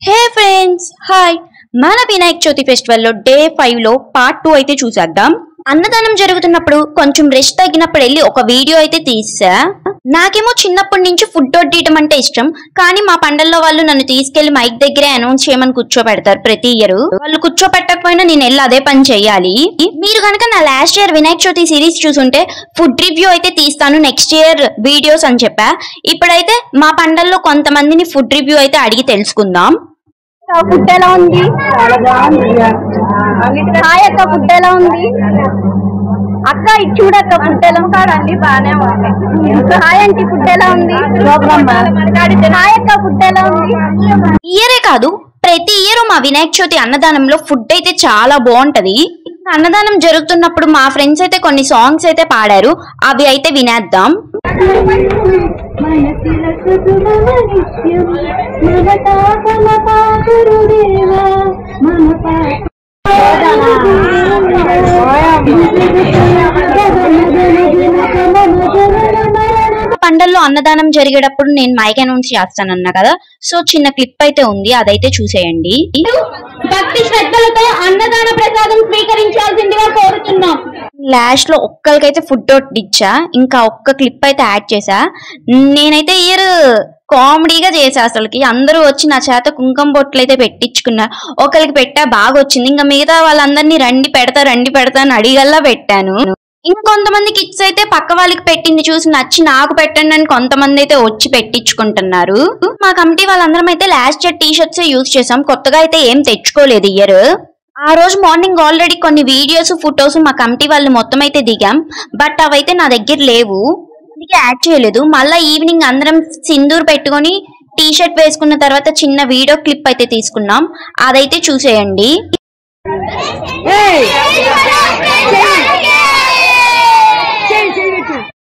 హే friends hi మన Vinayaka Chavithi festival లో day 5 లో పార్ట్ 2 అయితే చూసేద్దాం. అన్నదానం జరుగుతున్నప్పుడు కొంచెం రెస్ట్ తగ్గినప్పుడు వెళ్ళి ఒక వీడియో అయితే తీసా. నాకేమో చిన్నప్పటి నుంచి ఫుడ్ వడ్డీయటం అంటే ఇష్టం, కానీ మా పండల్లో వాళ్ళు నన్ను తీసుకెళ్లి మైక్ దగ్గరే అనౌన్స్ చేయమని కూర్చోబెడతారు ప్రతి ఇయర్. వాళ్ళు కూర్చోపెట్టకపోయినా నేను వెళ్ళి అదే పని చెయ్యాలి. మీరు కనుక నా last year Vinayaka Chavithi series చూసుంటే ఫుడ్ రివ్యూ అయితే తీస్తాను నెక్స్ట్ ఇయర్ వీడియోస్ అని చెప్పా. ఇప్పుడైతే మా పండల్లో కొంతమందిని ఫుడ్ రివ్యూ అయితే అడిగి తెలుసుకుందాం. ఫుడ్ ఎలా ఉంది? హాయ్ అక్క, ఫుడ్ ఎలా ఉంది అక్క? ఇది చూడక్క, ఫుడ్ ఎలా కాడండి, బాగానే ఉంది. హాయ్ అంటే ఫుడ్ ఎలా ఉంది? హాయ్ అక్క, ఫుడ్ ఎలా ఉంది? ఇయరే కాదు ప్రతి ఇయర్ మా వినాయక చవితి అన్నదానంలో ఫుడ్ అయితే చాలా బాగుంటది. అన్నదానం జరుగుతున్నప్పుడు మా ఫ్రెండ్స్ అయితే కొన్ని సాంగ్స్ అయితే పాడారు, అవి అయితే వినేద్దాం. పండల్లో అన్నదానం జరిగేటప్పుడు నేను మైక్ అనౌన్స్ చేస్తానన్నా కదా, సో చిన్న క్లిప్ అయితే ఉంది, అదైతే చూసేయండి. భక్తి శ్రద్ధలతో అన్నదాన ప్రసాదం స్వీకరించాల్సిందిగా కోరుతున్నాం. లాస్ట్ లో ఒక్కరికైతే ఫుడ్ ఇచ్చా, ఇంకా ఒక్క క్లిప్ అయితే యాడ్ చేసా. నేనైతే ఇయర్ కామెడీగా చేసా, అసలుకి అందరూ వచ్చి నా చేత కుంకుమ బొట్లు అయితే పెట్టించుకున్నారు. ఒకరికి పెట్టా బాగా వచ్చింది, ఇంకా మిగతా వాళ్ళందరినీ రండి పెడతా అని అడిగల్లా పెట్టాను. ఇంకొంతమంది కిడ్స్ అయితే పక్క వాళ్ళకి పెట్టింది చూసి నచ్చి నాకు పెట్టండి అని కొంతమంది అయితే వచ్చి పెట్టించుకుంటున్నారు. మా కమిటీ వాళ్ళందరం అయితే last year T shirts use చేసాం, కొత్తగా అయితే ఏం తెచ్చుకోలేదు ఇయర్. ఆ రోజు మార్నింగ్ ఆల్రెడీ కొన్ని వీడియోస్ ఫొటోస్ మా కమిటీ వాళ్ళు మొత్తం అయితే దిగాం, బట్ అవైతే నా దగ్గర లేవు, అందుకే యాడ్ చేయలేదు. మళ్ళీ ఈవినింగ్ అందరం సింధూర్ పెట్టుకొని టీ షర్ట్ వేసుకున్న తర్వాత చిన్న వీడియో క్లిప్ అయితే తీసుకున్నాం, అదైతే చూసేయండి.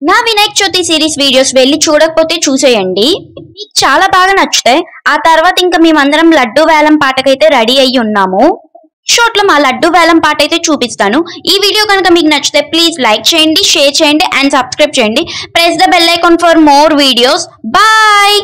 నా వినాయక చవితి సిరీస్ వీడియోస్ వెళ్ళి చూడకపోతే చూసేయండి, మీకు చాలా బాగా నచ్చుతాయి. ఆ తర్వాత ఇంకా మేమందరం లడ్డు వేలం పాటకైతే రెడీ అయ్యి ఉన్నాము. షార్ట్ లో మా లడ్డు వేలం పాట అయితే చూపిస్తాను. ఈ వీడియో కనుక మీకు నచ్చితే ప్లీజ్ లైక్ చేయండి, షేర్ చేయండి అండ్ సబ్స్క్రైబ్ చేయండి. Press the bell icon for more videos. Bye.